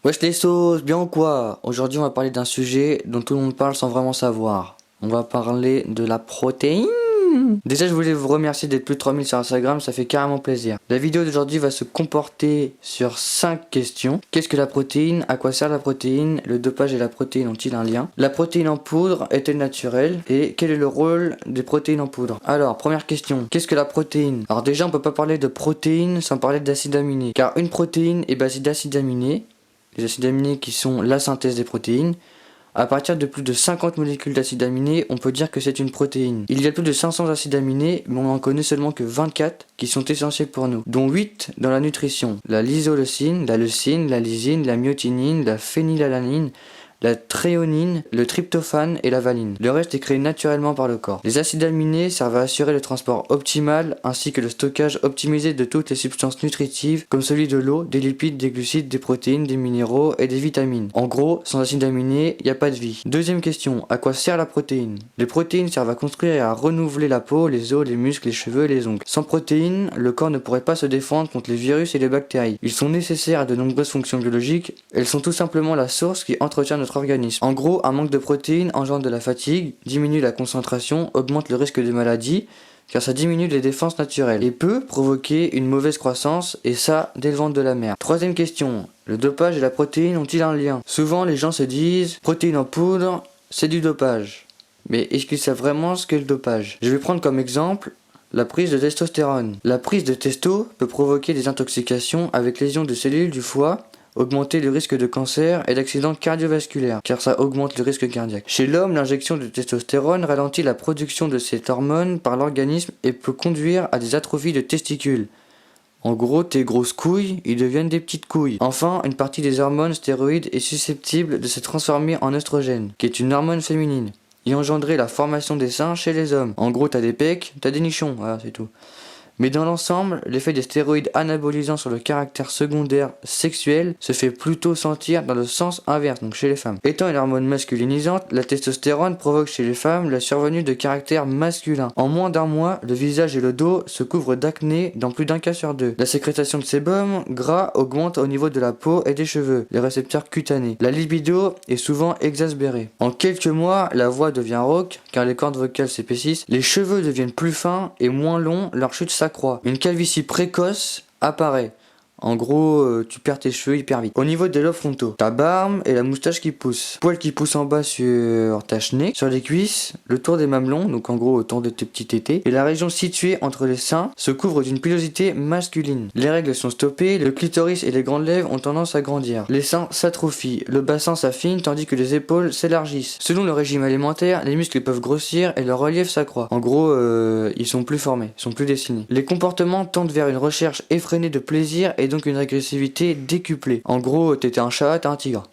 Wesh les sauces, bien ou quoi? Aujourd'hui on va parler d'un sujet dont tout le monde parle sans vraiment savoir. On va parler de la protéine. Déjà je voulais vous remercier d'être plus de 3000 sur Instagram, ça fait carrément plaisir. La vidéo d'aujourd'hui va se comporter sur 5 questions. Qu'est-ce que la protéine? À quoi sert la protéine? Le dopage et la protéine ont-ils un lien? La protéine en poudre est-elle naturelle? Et quel est le rôle des protéines en poudre? Alors, première question, qu'est-ce que la protéine? Alors déjà on peut pas parler de protéine sans parler d'acides aminés. Car une protéine est basée d'acides aminés. Les acides aminés qui sont la synthèse des protéines. À partir de plus de 50 molécules d'acides aminés, on peut dire que c'est une protéine. Il y a plus de 500 acides aminés, mais on n'en connaît seulement que 24 qui sont essentiels pour nous, dont 8 dans la nutrition. La lysolucine, la leucine, la lysine, la myotinine, la phénylalanine, la thréonine, le tryptophane et la valine. Le reste est créé naturellement par le corps. Les acides aminés servent à assurer le transport optimal ainsi que le stockage optimisé de toutes les substances nutritives comme celui de l'eau, des lipides, des glucides, des protéines, des minéraux et des vitamines. En gros, sans acides aminés, il n'y a pas de vie. Deuxième question, à quoi sert la protéine? Les protéines servent à construire et à renouveler la peau, les os, les muscles, les cheveux et les ongles. Sans protéines, le corps ne pourrait pas se défendre contre les virus et les bactéries. Ils sont nécessaires à de nombreuses fonctions biologiques. Elles sont tout simplement la source qui entretient notre organisme. En gros, un manque de protéines engendre de la fatigue, diminue la concentration, augmente le risque de maladie, car ça diminue les défenses naturelles, et peut provoquer une mauvaise croissance, et ça, dès le ventre de la mère. Troisième question, le dopage et la protéine ont-ils un lien? Souvent, les gens se disent, protéines en poudre, c'est du dopage. Mais est-ce qu'ils savent vraiment ce qu'est le dopage? Je vais prendre comme exemple la prise de testostérone. La prise de testo peut provoquer des intoxications avec lésions de cellules du foie, augmenter le risque de cancer et d'accidents cardiovasculaires, car ça augmente le risque cardiaque. Chez l'homme, l'injection de testostérone ralentit la production de cette hormone par l'organisme et peut conduire à des atrophies de testicules. En gros, tes grosses couilles, ils deviennent des petites couilles. Enfin, une partie des hormones stéroïdes est susceptible de se transformer en oestrogène, qui est une hormone féminine, et engendrer la formation des seins chez les hommes. En gros, t'as des pecs, t'as des nichons, voilà, c'est tout. Mais dans l'ensemble, l'effet des stéroïdes anabolisants sur le caractère secondaire sexuel se fait plutôt sentir dans le sens inverse, donc chez les femmes. Étant une hormone masculinisante, la testostérone provoque chez les femmes la survenue de caractères masculins. En moins d'un mois, le visage et le dos se couvrent d'acné dans plus d'un cas sur deux. La sécrétation de sébum gras augmente au niveau de la peau et des cheveux, les récepteurs cutanés. La libido est souvent exaspérée. En quelques mois, la voix devient rauque car les cordes vocales s'épaississent, les cheveux deviennent plus fins et moins longs, leur chute s'accroît. Une calvitie précoce apparaît. En gros, tu perds tes cheveux hyper vite. Au niveau des lobes frontaux, ta barbe et la moustache qui pousse. Poils qui poussent en bas sur ta chenille, sur les cuisses, le tour des mamelons, donc en gros autour de tes petits tétés. Et la région située entre les seins se couvre d'une pilosité masculine. Les règles sont stoppées, le clitoris et les grandes lèvres ont tendance à grandir. Les seins s'atrophient, le bassin s'affine tandis que les épaules s'élargissent. Selon le régime alimentaire, les muscles peuvent grossir et leur relief s'accroît. En gros, ils sont plus formés, ils sont plus dessinés. Les comportements tendent vers une recherche effrénée de plaisir et donc une agressivité décuplée. En gros, t'étais un chat, t'es un tigre.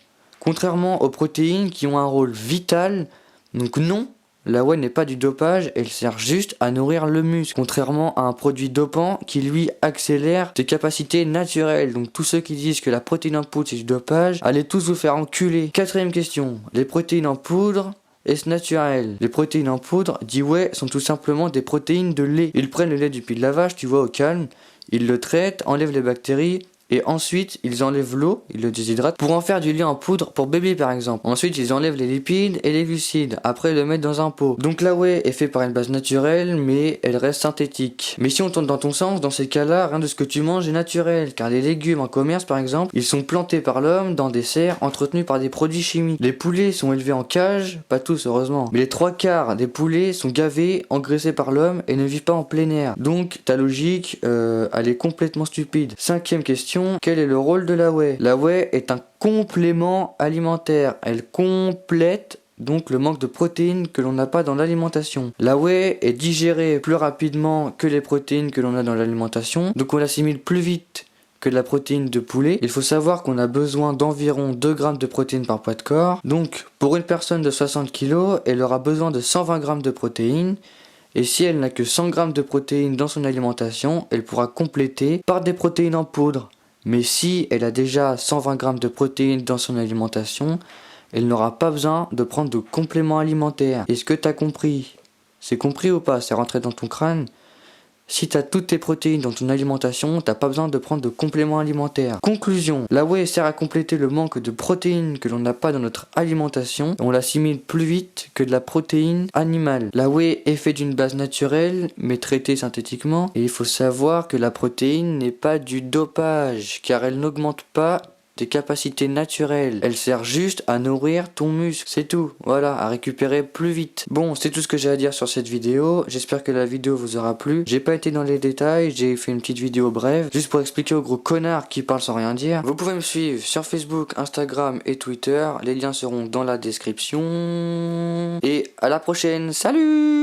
Contrairement aux protéines qui ont un rôle vital, donc non, la whey n'est pas du dopage, elle sert juste à nourrir le muscle. Contrairement à un produit dopant qui lui accélère tes capacités naturelles. Donc tous ceux qui disent que la protéine en poudre c'est du dopage, allez tous vous faire enculer. Quatrième question, les protéines en poudre, est-ce naturel? Les protéines en poudre, dit whey, sont tout simplement des protéines de lait. Ils prennent le lait du pied de la vache, tu vois, au calme, ils le traitent, enlèvent les bactéries, et ensuite ils enlèvent l'eau, ils le déshydratent, pour en faire du lait en poudre pour bébé par exemple. Ensuite ils enlèvent les lipides et les glucides, après ils le mettent dans un pot. Donc la whey est fait par une base naturelle, mais elle reste synthétique. Mais si on tourne dans ton sens, dans ces cas-là, rien de ce que tu manges est naturel, car les légumes en commerce par exemple, ils sont plantés par l'homme dans des serres entretenues par des produits chimiques. Les poulets sont élevés en cage, pas tous heureusement, mais les 3/4 des poulets sont gavés, engraissés par l'homme et ne vivent pas en plein air. Donc ta logique, elle est complètement stupide. Cinquième question, quel est le rôle de la whey? La whey est un complément alimentaire. Elle complète donc le manque de protéines que l'on n'a pas dans l'alimentation. La whey est digérée plus rapidement que les protéines que l'on a dans l'alimentation, donc on l'assimile plus vite que de la protéine de poulet. Il faut savoir qu'on a besoin d'environ 2 grammes de protéines par poids de corps. Donc pour une personne de 60 kg, elle aura besoin de 120 grammes de protéines. Et si elle n'a que 100 grammes de protéines dans son alimentation, elle pourra compléter par des protéines en poudre. Mais si elle a déjà 120 grammes de protéines dans son alimentation, elle n'aura pas besoin de prendre de compléments alimentaires. Est-ce que t'as compris? C'est compris ou pas? C'est rentré dans ton crâne? Si t'as toutes tes protéines dans ton alimentation, t'as pas besoin de prendre de compléments alimentaires. Conclusion, la whey sert à compléter le manque de protéines que l'on n'a pas dans notre alimentation. On l'assimile plus vite que de la protéine animale. La whey est faite d'une base naturelle, mais traitée synthétiquement. Et il faut savoir que la protéine n'est pas du dopage, car elle n'augmente pas tes capacités naturelles. Elle sert juste à nourrir ton muscle, c'est tout. Voilà, à récupérer plus vite. Bon, c'est tout ce que j'ai à dire sur cette vidéo. J'espère que la vidéo vous aura plu. J'ai pas été dans les détails, j'ai fait une petite vidéo brève, juste pour expliquer aux gros connards qui parlent sans rien dire. Vous pouvez me suivre sur Facebook, Instagram et Twitter. Les liens seront dans la description. Et à la prochaine, salut!